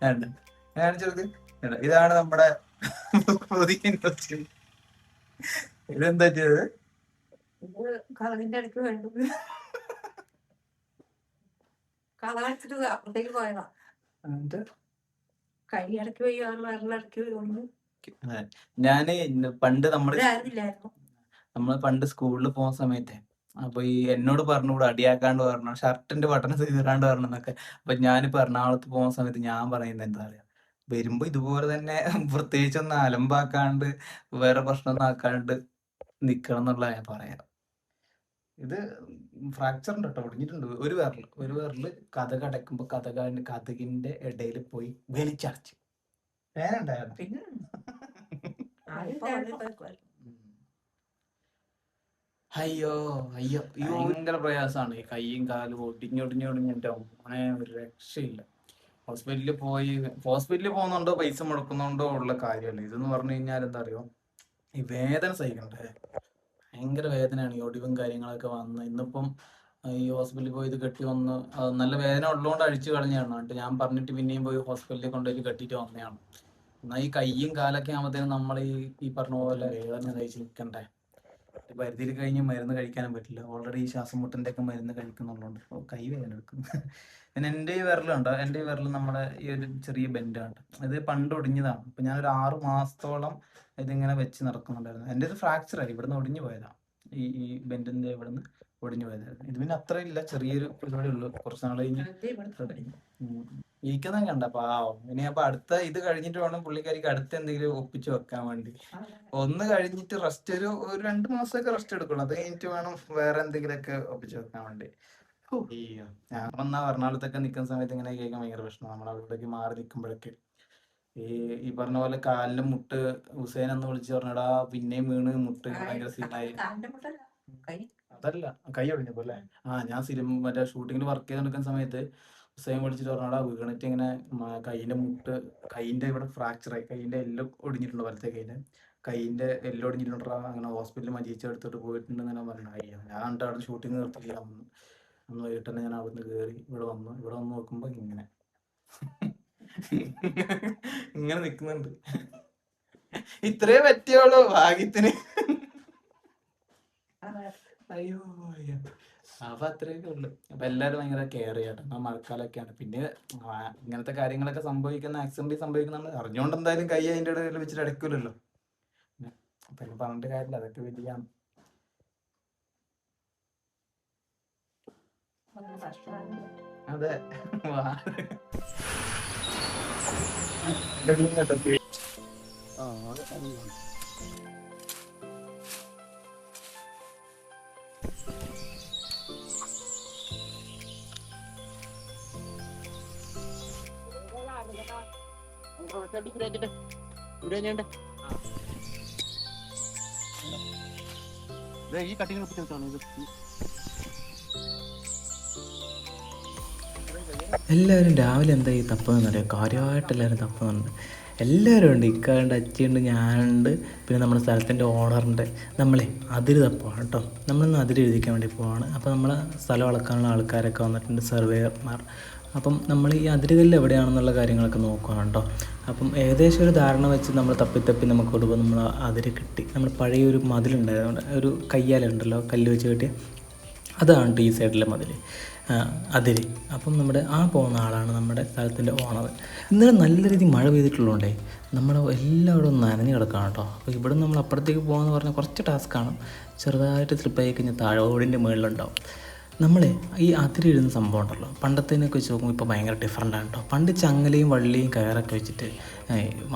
കാണിച്ചത് ഇതാണ് നമ്മുടെ ഇതെന്താ ചെയ്തത്? കളവിന്റെ ഇടയ്ക്ക് വേണ്ടു കളവടിച്ചിട്ട് അപ്പുറത്തേക്ക് പോയതാ. കൈ ഇടയ്ക്ക് പോയി ഇടയ്ക്ക് വന്നു. ഞാന് പണ്ട് നമ്മള് പണ്ട് സ്കൂളിൽ പോകുന്ന സമയത്തെ അപ്പൊ ഈ എന്നോട് പറഞ്ഞുകൂടെ അടിയാക്കാണ്ട് പറഞ്ഞു, ഷർട്ടിന്റെ ബട്ടൺ തീറാണ്ട് പറഞ്ഞു എന്നൊക്കെ. അപ്പൊ ഞാനിപ്പോ എറണാകുളത്ത് പോകുന്ന സമയത്ത് ഞാൻ പറയുന്നത് എന്താ പറയാ, വരുമ്പോ ഇതുപോലെ തന്നെ പ്രത്യേകിച്ചൊന്നും അലമ്പാക്കാണ്ട് വേറെ പ്രശ്നമൊന്നും ആക്കാണ്ട് നിക്കണം എന്നുള്ള ഞാൻ പറയാം. ഇത് ഫ്രാക്ചർ ഉണ്ട് കേട്ടോ, ഒടിഞ്ഞിട്ടുണ്ട്. ഒരു വിരല് കഥക് അടയ്ക്കുമ്പോ കഥകിന്റെ ഇടയിൽ പോയി വലിച്ചടച്ചു. വേനുണ്ടായിരുന്നു. പിന്നെ അയ്യോ അയ്യോ ഭയങ്കര പ്രയാസമാണ് ഈ കൈയും കാലും ഒടിഞ്ഞൊടിഞ്ഞിട്ടോ. അങ്ങനെ ഒരു രക്ഷയില്ല. ഹോസ്പിറ്റലിൽ പോകുന്നുണ്ടോ പൈസ മുടക്കുന്നുണ്ടോ ഉള്ള കാര്യമല്ല. ഇതെന്ന് പറഞ്ഞു കഴിഞ്ഞാൽ എന്താ അറിയോ, ഈ വേദന സഹിക്കണ്ടേ, ഭയങ്കര വേദനയാണ്. ഈ ഒടിവും കാര്യങ്ങളൊക്കെ വന്ന് ഇന്നിപ്പം ഈ ഹോസ്പിറ്റലിൽ പോയി ഇത് കെട്ടി വന്ന് നല്ല വേദന ഉള്ളതുകൊണ്ട് അഴിച്ചു കളഞ്ഞാണ്. എന്നിട്ട് ഞാൻ പറഞ്ഞിട്ട് പിന്നെയും പോയി ഹോസ്പിറ്റലിൽ കൊണ്ടുപോയി കെട്ടിയിട്ട് വന്നതാണ്. എന്നാൽ ഈ കൈയും കാലൊക്കെ ആകുമ്പോഴത്തേനും നമ്മൾ ഈ പറഞ്ഞ പോലെ വേദന സഹിച്ച് നിൽക്കണ്ടേ. പരിധിയിൽ കഴിഞ്ഞ് മരുന്ന് കഴിക്കാനും പറ്റില്ല. ഓൾറെഡി ഈ ശ്വാസം മുട്ടിന്റെ ഒക്കെ മരുന്ന് കഴിക്കുന്നുള്ളതുകൊണ്ട് കൈ വേദന എടുക്കും. പിന്നെ എൻ്റെ ഈ വിരലുണ്ടോ, എൻ്റെ ഈ വിരൽ നമ്മുടെ ഈ ഒരു ചെറിയ ബെൻഡാണ്. ഇത് പണ്ട് ഒടിഞ്ഞതാണ്. അപ്പൊ ഞാനൊരു 6 മാസത്തോളം ഇതിങ്ങനെ വെച്ച് നടക്കുന്നുണ്ടായിരുന്നു. എൻ്റെ ഇത് ഫ്രാക്ചറായി, ഇവിടുന്ന് ഒടിഞ്ഞു പോയതാണ്. ഈ ബെൻഡിന്റെ ഇവിടുന്ന് ഒടിഞ്ഞു പോയതായിരുന്നു. ഇത് പിന്നെ അത്ര ഇല്ല, ചെറിയൊരു പരിപാടി ഉള്ളൂ. കുറച്ച് നാൾ കഴിഞ്ഞ് ഇരിക്കുന്ന കണ്ട പാവം. ഇനി അപ്പൊ അടുത്ത ഇത് കഴിഞ്ഞിട്ട് വേണം പുള്ളിക്കാരിക്ക് അടുത്ത എന്തെങ്കിലും ഒപ്പിച്ച് വെക്കാൻ വേണ്ടി. ഒന്ന് കഴിഞ്ഞിട്ട് റെസ്റ്റ് ഒരു 2 മാസമൊക്കെ റെസ്റ്റ് എടുക്കണം. അത് കഴിഞ്ഞിട്ട് വേണം വേറെ എന്തെങ്കിലുമൊക്കെ ഒപ്പിച്ച് വെക്കാൻ വേണ്ടി. ഞാൻ വന്നാ എറണാകുളത്തൊക്കെ നിൽക്കുന്ന സമയത്ത് ഇങ്ങനെ കേൾക്കാൻ ഭയങ്കര പ്രശ്നം. നമ്മൾ അവിടേക്ക് മാറി നിൽക്കുമ്പോഴൊക്കെ ഈ പറഞ്ഞ പോലെ കാലിന്റെ മുട്ട് ഹുസൈൻ എന്ന് വിളിച്ച് പറഞ്ഞടാ, പിന്നെയും വീണ് മുട്ട് ഭയങ്കര സീനായി. അതല്ല കൈ ഒടിഞ്ഞപ്പോ അല്ലേ? ഞാൻ മറ്റേ ഷൂട്ടിങ്ങിന് വർക്ക് ചെയ്ത് നിൽക്കുന്ന സമയത്ത് ഹുസൈൻ വിളിച്ചിട്ട് പറഞ്ഞാടാ, വീണിട്ട് ഇങ്ങനെ കൈയിന്റെ മുട്ട്, കൈയിന്റെ ഇവിടെ ഫ്രാക്ചറായി, കൈയിന്റെ എല്ലും ഒടിഞ്ഞിട്ടുണ്ട്, വലത്തെ കൈയിന്റെ എല്ലും ഒടിഞ്ഞിട്ടുണ്ടാ. അങ്ങനെ ഹോസ്പിറ്റലിൽ മജീച്ച എടുത്തിട്ട് പോയിട്ടുണ്ടെന്ന് പറഞ്ഞു. അയ്യോ, ഞാൻ എന്നിട്ട് അവിടെ ഷൂട്ടിങ് നിർത്തിയില്ല. അന്ന് വൈകിട്ട് തന്നെ ഞാൻ അവിടുന്ന് കയറി ഇവിടെ വന്ന് നോക്കുമ്പോ ഇങ്ങനെ ഇങ്ങനെ നിക്കുന്നുണ്ട്. ഇത്രേ പറ്റിയോളൂ ഭാഗ്യത്തിന്. അയ്യോ അയ്യോ. അപ്പൊ അത്രയൊക്കെ ഉള്ളു. അപ്പൊ എല്ലാരും ഭയങ്കര കെയർ ചെയ്യട്ടെ. മഴക്കാലൊക്കെയാണ്. പിന്നെ ഇങ്ങനത്തെ കാര്യങ്ങളൊക്കെ ആക്സിഡന്റ് സംഭവിക്കുന്ന അറിഞ്ഞുകൊണ്ട് എന്തായാലും കൈ അതിന്റെ ഇടയിൽ വെച്ചിട്ട് അടയ്ക്കൂലല്ലോ. പിന്നെ പറഞ്ഞിട്ട് കാര്യമില്ല, അതൊക്കെ വലിയ അതെ. ഈ കട്ടിങ് എല്ലാവരും രാവിലെ എന്താ ഈ തപ്പുന്നറിയാം, കാര്യമായിട്ട് എല്ലാവരും തപ്പുന്നുണ്ട്. എല്ലാവരും ഉണ്ട്, ഇക്കാണ്ട്, അച്ചിയുണ്ട്, ഞാനുണ്ട്, പിന്നെ നമ്മുടെ സ്ഥലത്തിൻ്റെ ഓണറുണ്ട്. നമ്മളെ അതിര് തപ്പുവാണ് കേട്ടോ. നമ്മളിന്ന് അതിര് എഴുതിക്കാൻ വേണ്ടി പോവാണ്. അപ്പോൾ നമ്മളെ സ്ഥലം അളക്കാനുള്ള ആൾക്കാരൊക്കെ വന്നിട്ടുണ്ട്, സർവേയർമാർ. അപ്പം നമ്മൾ ഈ അതിരുകല്ല് എവിടെയാണെന്നുള്ള കാര്യങ്ങളൊക്കെ നോക്കുകയാണ് കേട്ടോ. അപ്പം ഏകദേശം ഒരു ധാരണ വെച്ച് നമ്മൾ തപ്പി നമുക്ക് കൊടുക്കുമ്പോൾ നമ്മൾ അതിര് കിട്ടി. നമ്മൾ പഴയ ഒരു മതിലുണ്ടായിരുന്നു, ഒരു കയ്യാലുണ്ടല്ലോ, കല്ല് വെച്ച് കെട്ടിയ, അതാണ് ഈ സൈഡിലെ മതിൽ, അതിര്. അപ്പം നമ്മുടെ പോകുന്ന ആളാണ് നമ്മുടെ സ്ഥലത്തിൻ്റെ ഓണർ. ഇന്നലെ നല്ല രീതിയിൽ മഴ പെയ്തിട്ടുള്ളതുകൊണ്ടേ നമ്മൾ എല്ലാവരും നനഞ്ഞ് കിടക്കുകയാണ് കേട്ടോ. അപ്പോൾ ഇവിടെ നമ്മൾ അപ്പുറത്തേക്ക് പോകാമെന്ന് പറഞ്ഞാൽ കുറച്ച് ടാസ്ക്കാണ്. ചെറുതായിട്ട് സ്ലിപ്പായി കഴിഞ്ഞാൽ താഴെ ഓടിൻ്റെ മുകളിലുണ്ടാവും. നമ്മളെ ഈ അതിരിടുന്ന സംഭവം ഉണ്ടല്ലോ, പണ്ടത്തേനൊക്കെ വെച്ച് നോക്കുമ്പോൾ ഇപ്പോൾ ഭയങ്കര ഡിഫറൻ്റാണ് കേട്ടോ. പണ്ട് ചങ്ങലയും വള്ളിയും കയറൊക്കെ വെച്ചിട്ട്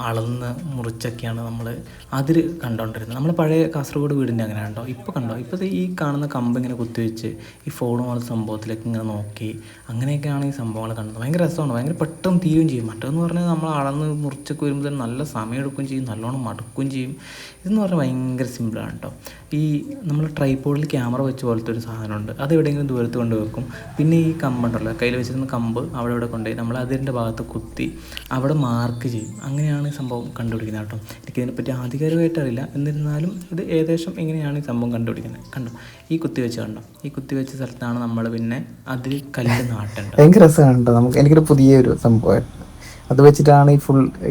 അളന്ന് മുറിച്ചൊക്കെയാണ് നമ്മൾ അതിര് കണ്ടുകൊണ്ടിരുന്നത്. നമ്മൾ പഴയ കാസർഗോഡ് വീടിൻ്റെ അങ്ങനെ കേട്ടോ. ഇപ്പോൾ കണ്ടോ, ഇപ്പോഴത്തെ ഈ കാണുന്ന കമ്പ് ഇങ്ങനെ കുത്തിവെച്ച് ഈ ഫോൺ പോലെ സംഭവത്തിലേക്ക് ഇങ്ങനെ നോക്കി അങ്ങനെയൊക്കെയാണ് ഈ സംഭവങ്ങൾ കണ്ടത്. ഭയങ്കര രസമാണ്, ഭയങ്കര പെട്ടെന്ന് തീരുകയും ചെയ്യും. മറ്റേന്ന് പറഞ്ഞാൽ നമ്മൾ അളന്ന് മുറിച്ചൊക്കെ വരുമ്പോൾ തന്നെ നല്ല സമയം എടുക്കുകയും ചെയ്യും, നല്ലോണം മടുക്കുകയും ചെയ്യും. ഇതെന്ന് പറഞ്ഞാൽ ഭയങ്കര സിമ്പിളാണ് കേട്ടോ. ഈ നമ്മൾ ട്രൈപോഡിൽ ക്യാമറ വെച്ച് പോലത്തെ ഒരു സാധനമുണ്ട്, അത് എവിടെയെങ്കിലും ദൂരത്ത് കൊണ്ട് വെക്കും. പിന്നെ ഈ കമ്പുണ്ടല്ലോ, കയ്യിൽ വെച്ചിരുന്ന കമ്പ് അവിടെ ഇവിടെ കൊണ്ടുപോയി നമ്മൾ അതിൻ്റെ ഭാഗത്ത് കുത്തി അവിടെ മാർക്ക് ചെയ്യും. അങ്ങനെയാണ് ഈ സംഭവം കണ്ടുപിടിക്കുന്നത് കേട്ടോ. എനിക്കിതിനെപ്പറ്റി ആധികാരികമായിട്ട് അറിയില്ല, എന്നിരുന്നാലും ഇത് ഏകദേശം ഇങ്ങനെയാണ് ഈ സംഭവം കണ്ടുപിടിക്കുന്നത്. കണ്ടോ, ഈ കുത്തിവെച്ച് കണ്ടോ, ഈ കുത്തിവെച്ച സ്ഥലത്താണ് നമ്മൾ പിന്നെ അതിൽ കല്ല് നാട്ടേണ്ടത്. ഭയങ്കര രസമാണ് കേട്ടോ. എനിക്കൊരു പുതിയൊരു സംഭവമായിരുന്നു. അത് വെച്ചിട്ടാണ്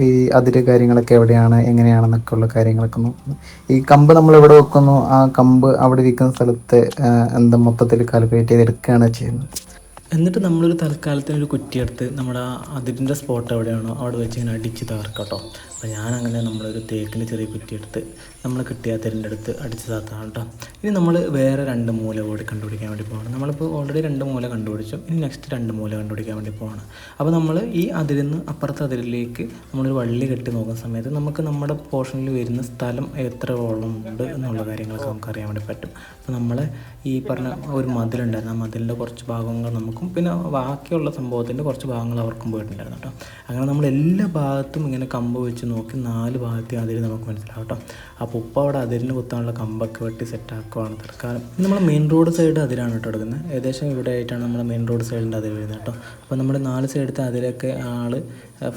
ഈ അതിര് കാര്യങ്ങളൊക്കെ എവിടെയാണ് എങ്ങനെയാണെന്നൊക്കെ ഉള്ള കാര്യങ്ങളൊക്കെ നോക്കുന്നത്. ഈ കമ്പ് നമ്മൾ എവിടെ വെക്കുന്നു ആ കമ്പ് അവിടെ ഇരിക്കുന്ന സ്ഥലത്ത് എന്താ മൊത്തത്തിൽ കാൽക്കുലേറ്റ് ചെയ്തെടുക്കുകയാണ് ചെയ്യുന്നത്. എന്നിട്ട് നമ്മളൊരു തൽക്കാലത്തിനൊരു കുറ്റിയെടുത്ത് നമ്മുടെ ആ അതിരിൻ്റെ സ്പോട്ട് എവിടെയാണോ അവിടെ വെച്ച് ഇങ്ങനെ അടിച്ച് തകർക്കാം കേട്ടോ. അപ്പോൾ ഞാനങ്ങനെ നമ്മളൊരു തേക്കിൻ്റെ ചെറിയ കുറ്റിയെടുത്ത് നമ്മൾ കിട്ടിയ അതിരിൻ്റെ അടുത്ത് അടിച്ച് താത്താണ് കേട്ടോ. ഇനി നമ്മൾ വേറെ 2 മൂല കൂടി കണ്ടുപിടിക്കാൻ വേണ്ടി പോകണം. നമ്മളിപ്പോൾ ഓൾറെഡി 2 മൂല കണ്ടുപിടിച്ചു. ഇനി നെക്സ്റ്റ് 2 മൂല കണ്ടുപിടിക്കാൻ വേണ്ടി പോകണം. അപ്പോൾ നമ്മൾ ഈ അതിരിൽ നിന്ന് അപ്പുറത്തെ അതിരിലേക്ക് നമ്മളൊരു വള്ളി കെട്ടി നോക്കുന്ന സമയത്ത് നമുക്ക് നമ്മുടെ പോർഷനിൽ വരുന്ന സ്ഥലം എത്ര ഓളം ഉണ്ട് എന്നുള്ള കാര്യങ്ങളൊക്കെ നമുക്ക് അറിയാൻ വേണ്ടി പറ്റും. അപ്പോൾ നമ്മളെ ഈ പറഞ്ഞ ഒരു മതിലുണ്ടായിരുന്നു, ആ മതിലിൻ്റെ കുറച്ച് ഭാഗങ്ങൾ നമുക്കും പിന്നെ ബാക്കിയുള്ള സംഭവത്തിൻ്റെ കുറച്ച് ഭാഗങ്ങൾ അവർക്കും പോയിട്ടുണ്ടായിരുന്നു കേട്ടോ. അങ്ങനെ നമ്മൾ എല്ലാ ഭാഗത്തും ഇങ്ങനെ കമ്പ് വെച്ച് നോക്കി 4 ഭാഗത്തെയും അതിൽ നമുക്ക് മനസ്സിലാവും കേട്ടോ. അപ്പോൾ ഉപ്പ അവിടെ അതിരിന് കുത്താനുള്ള കമ്പൊക്കെ വെട്ടി സെറ്റാക്കുവാണ് തൽക്കാലം. നമ്മൾ മെയിൻ റോഡ് സൈഡ് അതിരാണ് കേട്ടോ എടുക്കുന്നത്. ഏകദേശം ഇവിടെ ആയിട്ടാണ് നമ്മുടെ മെയിൻ റോഡ് സൈഡിൻ്റെ അതിൽ വരുന്നത് കേട്ടോ. അപ്പോൾ നമ്മൾ 4 സൈഡത്തെ അതിലൊക്കെ ആൾ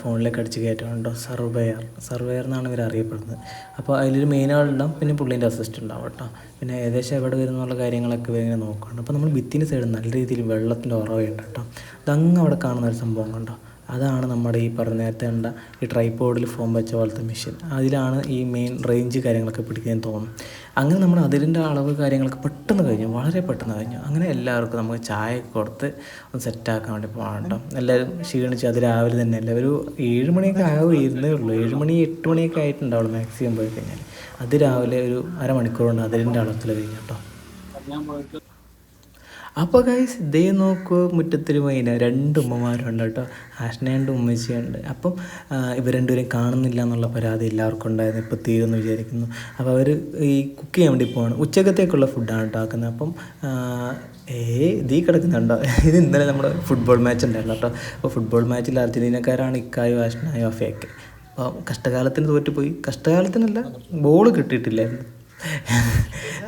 ഫോണിലേക്ക് അടിച്ച് കയറ്റുന്നുണ്ടോ, സർവേയർ എന്നാണ് ഇവർ അറിയപ്പെടുന്നത്. അപ്പോൾ അതിലൊരു മെയിൻ ആളുണ്ടാവും, പിന്നെ പുള്ളീൻ്റെ അസിസ്റ്റൻ്റ് ഉണ്ടാവും കേട്ടോ. പിന്നെ ഏകദേശം എവിടെ വരുന്നുള്ള കാര്യങ്ങളൊക്കെ ഇങ്ങനെ നോക്കുന്നുണ്ട്. അപ്പോൾ നമ്മൾ ഭിത്തിൻ്റെ സൈഡ് നല്ല രീതിയിൽ വെള്ളത്തിൻ്റെ ഉറവയുണ്ട് കേട്ടോ. അതങ്ങ് അവിടെ കാണുന്ന ഒരു സംഭവം കണ്ടോ, അതാണ് നമ്മുടെ ഈ പറഞ്ഞ നേരത്തെ കണ്ട ഈ ട്രൈപോഡിൽ ഫോം വെച്ച പോലത്തെ മെഷീൻ. അതിലാണ് ഈ മെയിൻ റേഞ്ച് കാര്യങ്ങളൊക്കെ പിടിക്കാൻ തോന്നും. അങ്ങനെ നമ്മൾ അതിൻ്റെ അളവ് കാര്യങ്ങളൊക്കെ പെട്ടെന്ന് കഴിഞ്ഞു, വളരെ പെട്ടെന്ന് കഴിഞ്ഞു. അങ്ങനെ എല്ലാവർക്കും നമുക്ക് ചായ കൊടുത്ത് ഒന്ന് സെറ്റാക്കാൻ വേണ്ടി പോകണം കേട്ടോ. എല്ലാവരും ക്ഷീണിച്ച് അത് രാവിലെ തന്നെ അല്ല ഒരു 7 മണിയൊക്കെ ആവുകയിരുന്നേ ഉള്ളൂ. 7 മണി 8 മണിയൊക്കെ ആയിട്ടുണ്ടാവുള്ളൂ മാക്സിമം പോയി കഴിഞ്ഞാൽ. അത് രാവിലെ ഒരു അരമണിക്കൂർ കൊണ്ട് അതിൻ്റെ അളത്തിൽ കഴിഞ്ഞു കേട്ടോ. അപ്പോൾ ഗൈസ് ഇതേ നോക്കൂ, മുറ്റത്തൊരു മൈന 2 ഉമ്മമാരുണ്ട് കേട്ടോ. ആഷ്നയുണ്ട്, ഉമ്മച്ചിയുണ്ട്. അപ്പം ഇവർ രണ്ടുപേരും കാണുന്നില്ല എന്നുള്ള പരാതി എല്ലാവർക്കും ഉണ്ടായിരുന്നു. ഇപ്പോൾ തീരുമെന്ന് വിചാരിക്കുന്നു. അപ്പോൾ അവർ ഈ കുക്ക് ചെയ്യാൻ വേണ്ടി പോവാണ്. ഉച്ചക്കത്തേക്കുള്ള ഫുഡാണ് കേട്ടോ ആക്കുന്നത്. അപ്പം ഇതീ കിടക്കുന്നുണ്ടോ, ഇത് ഇന്നലെ നമ്മുടെ ഫുട്ബോൾ മാച്ച് ഉണ്ടായിരുന്നു കേട്ടോ. അപ്പോൾ ഫുട്ബോൾ മാച്ചിൽ അർജൻറ്റീനക്കാരാണ് ഇക്കായും ആഷ്നായും അഫയൊക്കെ. അപ്പോൾ കഷ്ടകാലത്തിന് തോറ്റുപോയി. കഷ്ടകാലത്തിനല്ല, ബോൾ കിട്ടിയിട്ടില്ലായിരുന്നു.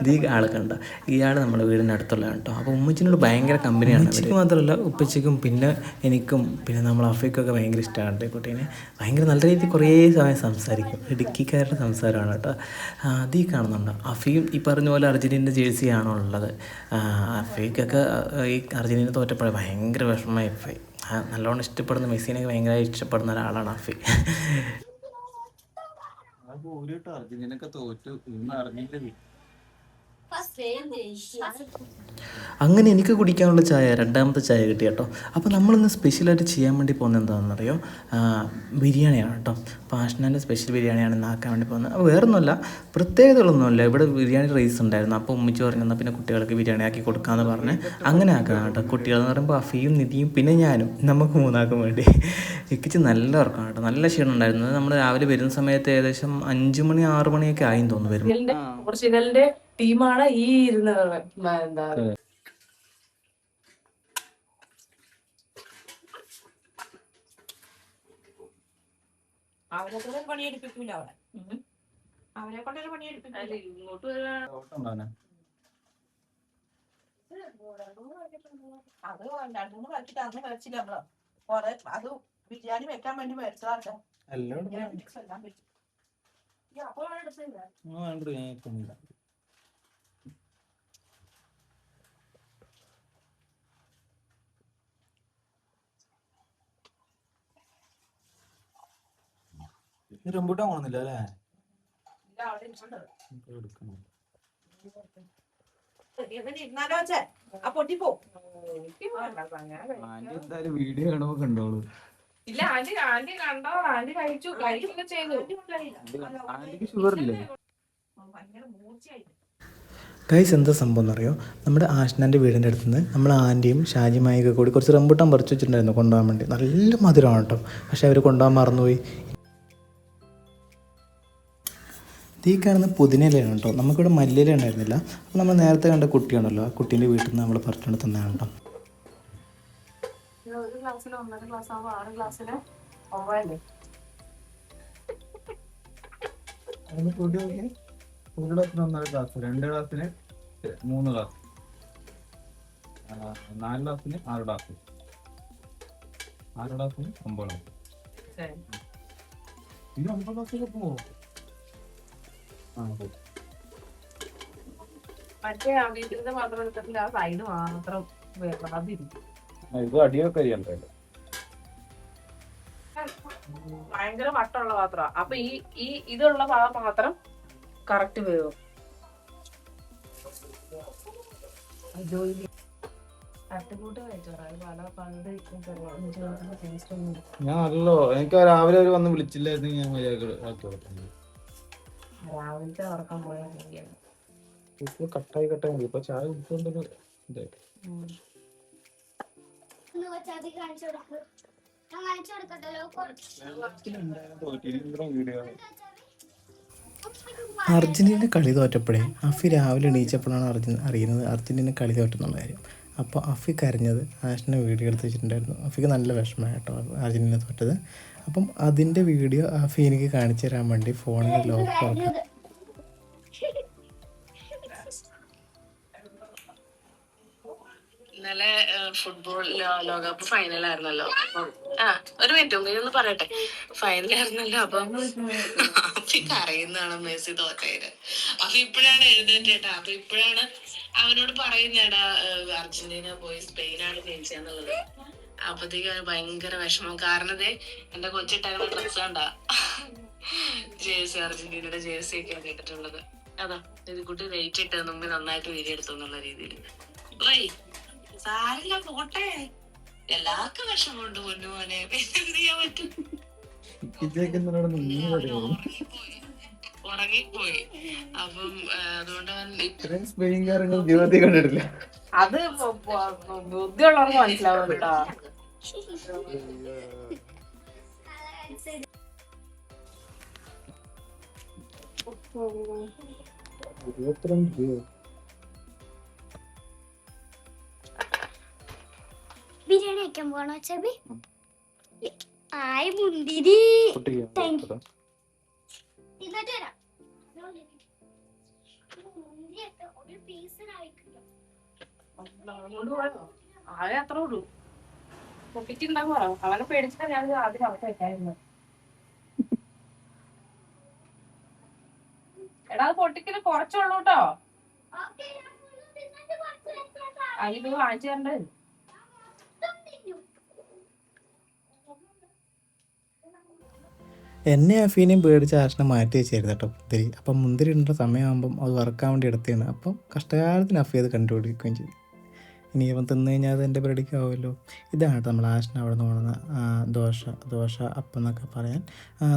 ഈ ആളെ കണ്ട, ഇയാൾ നമ്മുടെ വീടിൻ്റെ അടുത്തുള്ള കേട്ടോ. അപ്പോൾ ഉമ്മച്ചിനോട് ഭയങ്കര കമ്പനിയാണ്. ഉമ്മച്ചിക്ക് മാത്രമല്ല ഉപ്പച്ചിക്കും പിന്നെ എനിക്കും പിന്നെ നമ്മൾ അഫയ്ക്കൊക്കെ ഭയങ്കര ഇഷ്ടമാണ് ഈ കുട്ടീനെ. ഭയങ്കര നല്ല രീതിയിൽ കുറേ സമയം സംസാരിക്കും. ഇടുക്കിക്കാരുടെ സംസാരമാണ് കേട്ടോ. അതീ കാണുന്നുണ്ടോ, അഫയും ഈ പറഞ്ഞ പോലെ അർജൻറ്റീന ജേഴ്സിയാണോ ഉള്ളത്. അഫയ്ക്കൊക്കെ ഈ അർജൻറ്റീന തോറ്റപ്പോഴേ ഭയങ്കര വിഷമമായി അഫൈ. നല്ലോണം ഇഷ്ടപ്പെടുന്ന മെസ്സിനെയൊക്കെ ഭയങ്കര ഇഷ്ടപ്പെടുന്ന ഒരാളാണ് അഫി. അർജന്റീനൊക്കെ തോറ്റു, ഇന്ന് അറിഞ്ഞില്ല. അങ്ങനെ എനിക്ക് കുടിക്കാനുള്ള ചായ, 2ാമത്തെ ചായ കിട്ടി കേട്ടോ. അപ്പോൾ നമ്മളിന്ന് സ്പെഷ്യലായിട്ട് ചെയ്യാൻ വേണ്ടി പോകുന്നത് എന്താണെന്നറിയോ, ബിരിയാണിയാണ് കേട്ടോ. അപ്പോൾ ആഷ്നാൻ്റെ സ്പെഷ്യൽ ബിരിയാണിയാണ് ഇന്ന് ആക്കാൻ വേണ്ടി പോകുന്നത്. അപ്പോൾ വേറൊന്നുമല്ല, പ്രത്യേകതകളൊന്നുമില്ല. ഇവിടെ ബിരിയാണി റൈസ് ഉണ്ടായിരുന്നു. അപ്പോൾ ഉമ്മിച്ച് പറഞ്ഞാൽ പിന്നെ കുട്ടികൾക്ക് ബിരിയാണി ആക്കി കൊടുക്കാമെന്ന് പറഞ്ഞ് അങ്ങനെ ആക്കണം കേട്ടോ. കുട്ടികളെന്ന് പറയുമ്പോൾ അഫിയും നിധിയും പിന്നെ ഞാനും, നമുക്ക് 3 ആൾക്കും വേണ്ടി. എക്കിച്ച് നല്ല ഉറക്കമാണ് കേട്ടോ, നല്ല ക്ഷീണം ഉണ്ടായിരുന്നു. നമ്മൾ രാവിലെ വരുന്ന സമയത്ത് ഏകദേശം 5 മണി 6 മണിയൊക്കെ ആയി തോന്നുന്നു വരും. പോർച്ചുഗലിന്റെ ടീമാണ് ഈ ഇരുന്നത്. എന്താ അവരെ കൊണ്ട് പണിയെടുപ്പിക്കൂല, അവരെ കൊണ്ടൊരു പണിയെടുപ്പിക്കില്ല. ഇങ്ങോട്ട് അത് 2-3 പ്രാവശ്യം അന്ന് മേടിച്ചില്ല നമ്മള്. കൊറേ അത് ബിരിയാണി വെക്കാൻ വേണ്ടി മേടിച്ചതാട്ടെ. റംബൂട്ടാൻ പോകുന്നില്ല അല്ലേ? എന്തായാലും വീഡിയോ കാണുമ്പോ കണ്ടോളൂ. ഇല്ല, ആന്റി കണ്ടോ, ആന്റി കഴിച്ചു, കഴിക്കൊക്കെ ചെയ്തു. ആന്റിക്ക് ഷുഗർ ഇല്ലേ? ഭയങ്കര മൂർച്ചയായിട്ട്. ഗൈസ് എന്താ സംഭവം എന്നറിയോ, നമ്മുടെ ആഷ്നാൻ്റെ വീടിൻ്റെ അടുത്ത് നിന്ന് നമ്മൾ ആൻറ്റിയും ഷാജിമായൊക്കെ കൂടി കുറച്ച് റംബൂട്ടാൻ പറിച്ചു വെച്ചിട്ടുണ്ടായിരുന്നു കൊണ്ടുപോകാൻ വേണ്ടി. നല്ല മധുരമാണ് കേട്ടോ, പക്ഷേ അവർ കൊണ്ടുപോകാൻ മറന്നുപോയി. ഈ കാണുന്ന പുതിനയിലാണ് കേട്ടോ, നമുക്കിവിടെ മല്ലിയില ഉണ്ടായിരുന്നില്ല. അപ്പോൾ നമ്മൾ നേരത്തെ കണ്ട കുട്ടിയാണല്ലോ, ആ കുട്ടീൻ്റെ വീട്ടിൽ നിന്ന് നമ്മൾ പറിച്ചുകൊണ്ട് തന്നെയാണ് കേട്ടോ. ഒരു ഗ്ലാസ്സിൽ 1.5 ഗ്ലാസ് ആകുമ്പോൾ 6 ഗ്ലാസ്സിന് പോവാല്ലേ? ഒരു ഗ്ലാസ്സിന് 1.5 ഗ്ലാസ്, 2 ഗ്ലാസ്സിന് 3 ഗ്ലാസ്, 4 ഗ്ലാസ്സിന് 6 ഗ്ലാസ്, 6 ഗ്ലാസ്സിന് 9 ഗ്ലാസ്. ഇത് 9 ഗ്ലാസ്സൊക്കെ പോവോ? മറ്റേ വീട്ടിലത്തെ മാത്രം എടുത്തിട്ടില്ല, ആ സൈഡ് മാത്രം അതിരിക്കും. ഇത് അടിയൊക്കെ ചെയ്യണ്ടേ? ഭയങ്കര വട്ടമുള്ള പാത്രം. അപ്പൊ ഈ ഇതുള്ള ഭാഗം മാത്രം കറക്റ്റ് വേവും. തട്ടുകൂട്ട് കഴിച്ചോടാ, പണ്ട് ടേസ്റ്റ് ഒന്നും. ഞാൻ നല്ലോ എനിക്ക് രാവിലെ അവർ വന്ന് വിളിച്ചില്ലായിരുന്നു ഞാൻ രാവിലത്തെ ഉറക്കം പോയാൽ കട്ടായി ഇപ്പൊ ചായ കുടിച്ചോണ്ടൊരു അർജന്റീന കളി തോറ്റപ്പോഴേ അഫി രാവിലെ എണീച്ചപ്പോഴാണ് അറിയുന്നത് അർജന്റീന കളി തോറ്റെന്നുള്ള കാര്യം. അപ്പോൾ അഫി കരഞ്ഞത് ആഷിനെ വീഡിയോ എടുത്ത് വെച്ചിട്ടുണ്ടായിരുന്നു. അഫിക്ക് നല്ല വിഷമമായി കേട്ടോ അർജന്റീന തോറ്റത്. അപ്പം അതിൻ്റെ വീഡിയോ അഫി എനിക്ക് കാണിച്ചു തരാൻ വേണ്ടി ഫോണിൽ ലോക്ക് തുറക്കാം. ഇന്നലെ ഫുട്ബോൾ ലോകകപ്പ് ഫൈനലായിരുന്നല്ലോ. അപ്പം ഒരു മിനിറ്റ് മുമ്പ് ഒന്ന് പറയട്ടെ. ഫൈനലായിരുന്നല്ലോ. അപ്പം അഫിക്ക് അറിയുന്നതാണ് മെസ്സി തോറ്റത്. അപ്പൊ ഇപ്പോഴാണ് എഴുന്നേറ്റേട്ടാ. അപ്പൊ ഇപ്പോഴാണ് അവനോട് പറയുന്നേടാ അർജന്റീന പോയി സ്പെയിനാണ് ജയിച്ചെന്നുള്ളത്. അപ്പത്തേക്ക് അവന് ഭയങ്കര വിഷമം. കാരണം എന്റെ കൊച്ചിട്ടായിരുന്ന ഡ്രസ് കണ്ടാ ജേഴ്സി, അർജന്റീനയുടെ ജേഴ്സി ഒക്കെയാണ് ഇട്ടിട്ടുള്ളത്. അതാ ഇത് കുട്ടി വെയിറ്റ് ഇട്ട് മുമ്പ് നന്നായിട്ട് വീഡിയോ എടുത്തു എന്നുള്ള രീതിയിൽ. സാരില്ല പോട്ടെ, എല്ലാവർക്കും വിഷമമുണ്ട് പൊന്നുമോനെ. എന്ത് ചെയ്യാൻ പറ്റും? ഉറങ്ങിപ്പോയി. അപ്പം അതുകൊണ്ട് ജീവിതത്തിൽ കണ്ടിട്ടില്ല. അത് ബുദ്ധിയുള്ളവർക്ക് മനസ്സിലാവും കേട്ടോ. ബിരിയാണി വെക്കാൻ പോണോ ചെബി? ആയി മുന്തിരി ആകെ അത്ര ഉള്ളൂ. പൊട്ടിട്ടുണ്ടാകുമോ? അവനെ പേടിച്ചിട്ടാ ഞാൻ ആദ്യം അവർക്ക് വെക്കായിരുന്നു. എടാ അത് പൊട്ടിക്കല് കുറച്ചുള്ളൂ കേട്ടോ. അതിന് വാങ്ങിച്ചു തരണ്ടേ? എന്നെ അഫീനെയും പേടിച്ച് ആഷിനെ മാറ്റി വെച്ചായിരുന്നു കേട്ടോ മുന്തിരി. അപ്പം മുന്തിരി ഇടേണ്ട സമയമാകുമ്പം അത് വറക്കാൻ വേണ്ടി എടുത്തതാണ്. അപ്പം കഷ്ടകാലത്തിന് അഫി അത് കണ്ടുപിടിക്കുകയും ചെയ്തു. ഇനി അവൻ തിന്നു കഴിഞ്ഞാൽ അത് എൻ്റെ പരിപാടിക്കാവുമല്ലോ. ഇതാണ് കേട്ടോ നമ്മൾ ആഷിന് അവിടെ നിന്ന് കൊണ്ടുവന്ന ദോശ അപ്പം എന്നൊക്കെ പറയാൻ.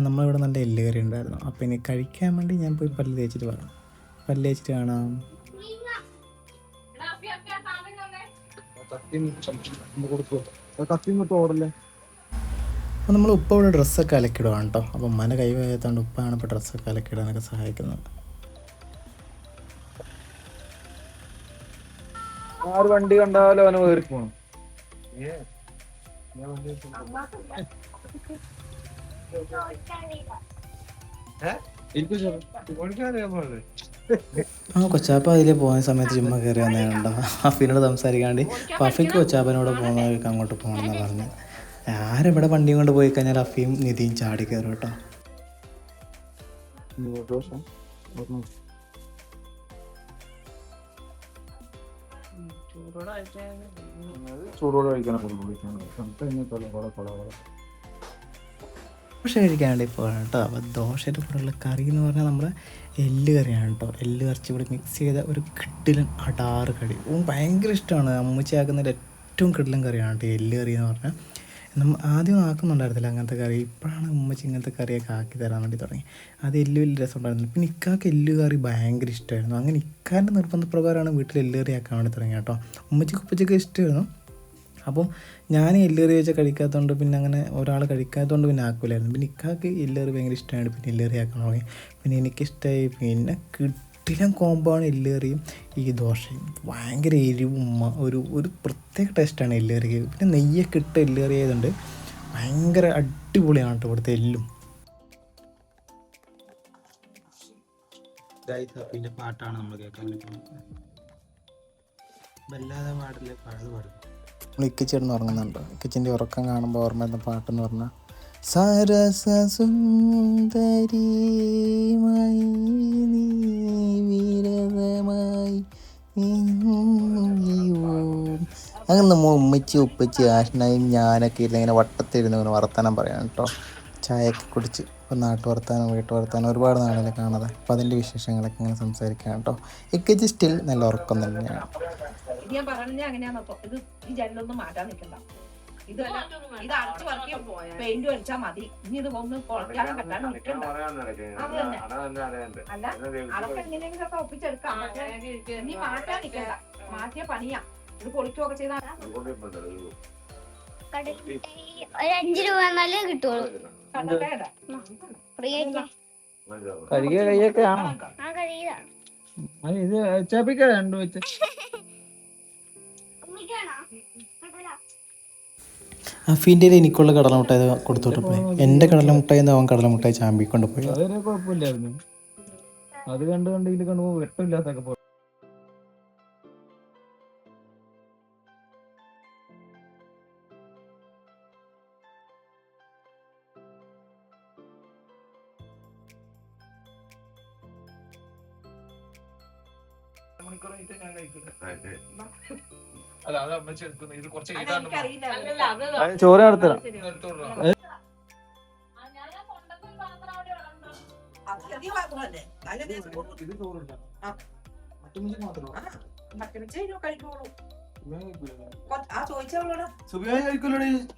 നമ്മളിവിടെ നല്ല എല്ല് കറി ഉണ്ടായിരുന്നു. അപ്പം ഇനി കഴിക്കാൻ വേണ്ടി ഞാൻ പോയി പല്ല് തേച്ചിട്ട് പറയാം. പല്ല് തേച്ചിട്ട് കാണാം. അപ്പോൾ നമ്മൾ ഉപ്പ ഇവിടെ ഡ്രസ്സൊക്കെ അലക്കിടുകയാണ് കേട്ടോ. അപ്പോൾ ഉമ്മാൻ്റെ കൈ വയ്യാത്തതുകൊണ്ട് ഉപ്പാണ് ഇപ്പോൾ ഡ്രസ്സൊക്കെ അലക്കിടാനൊക്കെ സഹായിക്കുന്നത്. ആര് വണ്ടി കണ്ടാലും അവന് വേറി പോണം. കൊച്ചാപ്പ അതിൽ പോകുന്ന സമയത്ത് ചുമ്മാ കയറി വന്നേണ്ടോ അഫീനോട് സംസാരിക്കാണ്ട്. അപ്പോൾ അഫിക്ക് കൊച്ചാപ്പനോട് പോകുന്നവർക്ക് അങ്ങോട്ട് പോകണമെന്നാണ് പറഞ്ഞത്. ആരെവിടെ വണ്ടിയും കൊണ്ട് പോയി കഴിഞ്ഞാൽ അഫിയും നിധിയും ചാടി കയറും കേട്ടോ. ചൂടോടെ കഴിക്കണം. ദോശ കഴിക്കാൻ വേണ്ടി പോകണം കേട്ടോ. അപ്പോൾ ദോശയുടെ കൂടെയുള്ള കറി എന്ന് പറഞ്ഞാൽ നമ്മുടെ എല്ല് കറിയാണ് കേട്ടോ. എല്ല് കറിച്ച് കൂടി മിക്സ് ചെയ്ത ഒരു കിടിലൻ അടാറ് കറി. ഭയങ്കര ഇഷ്ടമാണ്. അമ്മച്ചി ആക്കുന്നതിൽ ഏറ്റവും കിടിലൻ കറിയാണ് കേട്ടോ എല്ല് കറി എന്ന് പറഞ്ഞാൽ. ആദ്യം ആക്കുന്നുണ്ടായിരുന്നില്ല അങ്ങനത്തെ കറി. ഇപ്പോഴാണ് ഉമ്മച്ചി ഇങ്ങനത്തെ കറിയൊക്കെ ആക്കി തരാൻ വേണ്ടി തുടങ്ങി. അത് എല്ല് വലിയ രസം ഉണ്ടായിരുന്നില്ല. പിന്നെ ഇക്കാക്ക് എല്ല് കറി ഭയങ്കര ഇഷ്ടമായിരുന്നു. അങ്ങനെ ഇക്കാൻ്റെ നിർബന്ധപ്രകാരമാണ് വീട്ടിൽ എല്ല് കറി ആക്കാൻ വേണ്ടി തുടങ്ങി കേട്ടോ. ഉമ്മച്ചിക്ക് ഉപ്പച്ചൊക്കെ ഇഷ്ടമായിരുന്നു. അപ്പം ഞാൻ എല്ല് കറി വെച്ചാൽ കഴിക്കാത്തതുകൊണ്ട് പിന്നെ അങ്ങനെ ഒരാൾ കഴിക്കാത്തതുകൊണ്ട് പിന്നെ ആക്കില്ലായിരുന്നു. പിന്നെ ഇക്കാക്ക് എല്ല് കറി ഭയങ്കര ഇഷ്ടമായിട്ട് പിന്നെ എല്ല് കറി ആക്കാൻ തുടങ്ങി. പിന്നെ എനിക്കിഷ്ടമായി. പിന്നെ കിടിലൻ കോമ്പാണ് എല്ല് കറിയും ഈ ദോശയും. ഭയങ്കര എരിവും ഒരു പ്രത്യേക ടേസ്റ്റാണ് എല്ല് കറിക്ക്. പിന്നെ നെയ്യൊക്കെ ഇട്ട് എല്ല് കറി ആയതുകൊണ്ട് ഭയങ്കര അടിപൊളിയാണ് കേട്ടോ ഇവിടുത്തെ എല്ലും. പിന്നെ പാട്ടാണ് നമ്മൾ കേൾക്കാൻ വല്ലാതെ പാടില്ല. പഴത് പാടും. നമ്മൾ ഇക്കച്ചേർന്ന് ഉറങ്ങുന്നുണ്ടോ? ഇക്കച്ചിൻ്റെ ഉറക്കം കാണുമ്പോൾ ഓർമ്മ വരുന്ന പാട്ടെന്ന് പറഞ്ഞാൽ സരസസുന്ദരിമായി നീ വിരതമായി. അങ്ങനെ നമ്മൾ ഉമ്മച്ചി ഉപ്പച്ചി ആഷ്നായും ഞാനൊക്കെ ഇരുന്ന് ഇങ്ങനെ വട്ടത്തിരുന്ന് ഇങ്ങനെ വർത്തമാനം പറയാം കേട്ടോ. ചായയൊക്കെ കുടിച്ച് ഇപ്പോൾ നാട്ടു വർത്താനം വീട്ടു വർത്താനം ഒരുപാട് നാളെ കാണാതെ അപ്പോൾ അതിൻ്റെ വിശേഷങ്ങളൊക്കെ ഇങ്ങനെ സംസാരിക്കാം കേട്ടോ. ഇക്കച്ചി സ്റ്റിൽ നല്ല ഉറക്കം തന്നെയാണ്. ഇത് ഞാൻ പറഞ്ഞ അങ്ങനെയാണപ്പോ ഇത് ഈ ജനലൊന്നും മാറ്റാൻ നിൽക്കണ്ട. ഇത് അടച്ചു വർക്ക് പെയിന്റ് അടിച്ചാ മതി. ഇനി ഇത് ഒന്ന് പൊളിക്കാനും കെട്ടാനും നിൽക്കണ്ട. അത് തന്നെ അല്ല അതൊക്കെ എങ്ങനെയെങ്കിലും ഒക്കെ ഒപ്പിച്ചെടുക്കാം. പക്ഷേ ഇനി മാറ്റാൻ നിൽക്കണ്ട. മാറ്റിയ പണിയാ. ഇത് പൊളിക്കുകയൊക്കെ ചെയ്താൽ ഒരു 5 രൂപ എന്നാലേ കിട്ടുള്ളൂ. ഫ്രീ ആയിട്ട് കഴുകിയ കൈയൊക്കെ ആണോ? ആ കഴിയുക. ഇത് ചാപ്പിക്ക രണ്ടു വെച്ച് അഫീൻ്റെ എനിക്കുള്ള കടലമുട്ടായി കൊടുത്തോട്ട് പോയി. എൻ്റെ കടലമുട്ടായി അവൻ കടലമുട്ടായി ചാമ്പിക്കൊണ്ട് പോയി. അതൊരു കുഴപ്പമില്ലായിരുന്നു. അത് കണ്ട് ഇതിൽ കണ്ടുപോകും വെട്ടമില്ലാത്തൊക്കെ പോയി. ചോറ് നടത്തണം.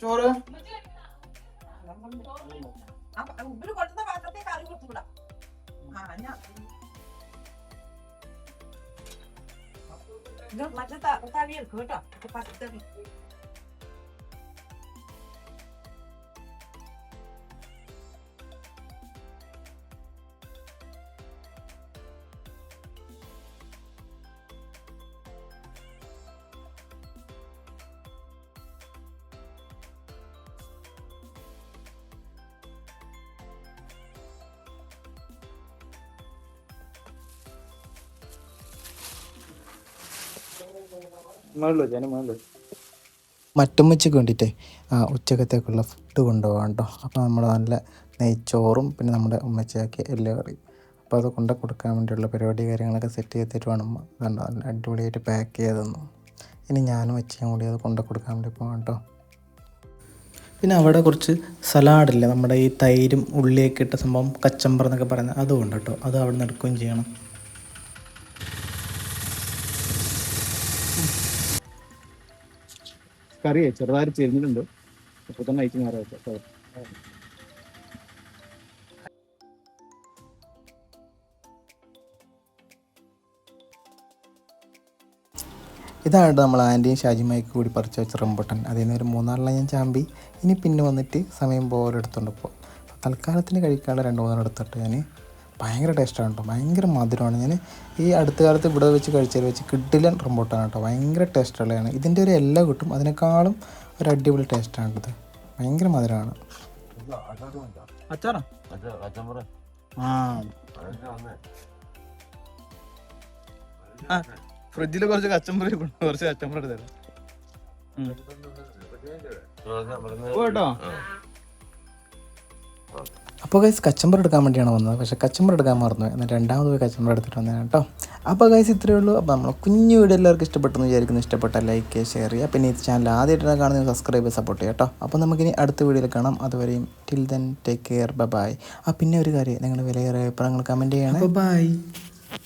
ചോറ് ഉമ്പിൽ കൊണ്ടുവന്ന പാത്രത്തെ കറി കൊടുത്തുകൂടാ. മറ്റേ തവി എടുക്കും കേട്ടോ. പച്ചത്തവി മറ്റുമ്മച്ചയ്ക്ക് വേണ്ടിയിട്ടേ ഉച്ചക്കത്തേക്കുള്ള ഫുഡ് കൊണ്ടുപോകാം കേട്ടോ. അപ്പോൾ നമ്മൾ നല്ല നെയ്ച്ചോറും പിന്നെ നമ്മുടെ ഉമ്മച്ചയാക്കിയ എല്ല് കറി അപ്പോൾ അത് കൊണ്ട് കൊടുക്കാൻ വേണ്ടിയുള്ള പരിപാടി കാര്യങ്ങളൊക്കെ സെറ്റ് ചെയ്തിട്ട് വേണം. കണ്ടോ നല്ല അടിപൊളിയായിട്ട് പാക്ക് ചെയ്തെന്നു. ഇനി ഞാനും അച്ഛയും കൂടി അത് കൊണ്ട് കൊടുക്കാൻ വേണ്ടി പോകാം കേട്ടോ. പിന്നെ അവിടെ കുറച്ച് സലാഡില്ലേ, നമ്മുടെ ഈ തൈരും ഉള്ളിയൊക്കെ ഇട്ട സംഭവം കച്ചമ്പർ എന്നൊക്കെ പറയുന്നത്, അതുകൊണ്ട് കേട്ടോ. അത് അവിടെ നിന്ന് എടുക്കുകയും ചെയ്യണം. കറിയേ ചെറുതായിട്ട് ചെരിഞ്ഞിട്ടുണ്ട്. അപ്പോൾ തന്നെ അയച്ചു മാറാം കേട്ടോ. ഇതാണ് നമ്മൾ ആൻറ്റിയും ഷാജിമായിക്ക് കൂടി പറിച്ച് വെച്ച റംബൂട്ടാൻ. അതിൽ നിന്ന് ഒരു 3 ഞാൻ ചാമ്പി. ഇനി പിന്നെ വന്നിട്ട് സമയം പോലെ എടുത്തുകൊണ്ട് പോകും. തൽക്കാലത്തിന് കഴിക്കാനുള്ള 2-3 എടുത്തിട്ട് ഞാൻ ഭയങ്കര ടേസ്റ്റാണ് കേട്ടോ. ഭയങ്കര മധുരമാണ്. ഞാൻ ഈ അടുത്ത കാലത്ത് ഇവിടെ വെച്ച് കഴിച്ചതിൽ വെച്ച് കിഡിലൻ റംബൂട്ടാൻ കേട്ടോ. ഭയങ്കര ടേസ്റ്റുള്ളതാണ്. ഇതിൻ്റെ ഒരു എല്ലാം കിട്ടും. അതിനേക്കാളും ഒരു അടിപൊളി ടേസ്റ്റാണ് ഇത്. ഭയങ്കര മധുരമാണ്. അച്ചാറാ ഫ്രിഡ്ജിൽ കുറച്ച് കച്ചമ്പറി കുറച്ച് കച്ചമ്പറി എടുത്തരാം കേട്ടോ. അപ്പോൾ ഗൈസ് കച്ചമ്പർ എടുക്കാൻ വേണ്ടിയാണ് വന്നത്. പക്ഷേ കച്ചമ്പർ എടുക്കാൻ മറന്നു. എന്നാൽ രണ്ടാമത് പോയി കച്ചമ്പർ എടുത്തിട്ട് വന്നതാണ് കേട്ടോ. അപ്പോൾ ഗൈസ് ഇത്രയേ ഉള്ളൂ. അപ്പോൾ നമ്മൾ കുഞ്ഞു വീഡിയോ എല്ലാവർക്കും ഇഷ്ടപ്പെട്ടെന്ന് വിചാരിക്കുന്നു. ഇഷ്ടപ്പെട്ടാൽ ലൈക്ക് ഷെയർ ചെയ്യുക. പിന്നെ ഈ ചാനൽ ആദ്യമായിട്ടാണ് കാണുന്നത് സബ്സ്ക്രൈബ് ചെയ്ത് സപ്പോർട്ട് ചെയ്യുക കേട്ടോ. അപ്പോൾ നമുക്കിനി അടുത്ത വീഡിയോയിൽ കാണാം. അതുവരെയും till then take care, bye. പിന്നെ ഒരു കാര്യം, നിങ്ങൾ വിലയേറിയ അഭിപ്രായങ്ങൾ കമൻറ്റ് ചെയ്യണം. ബൈ.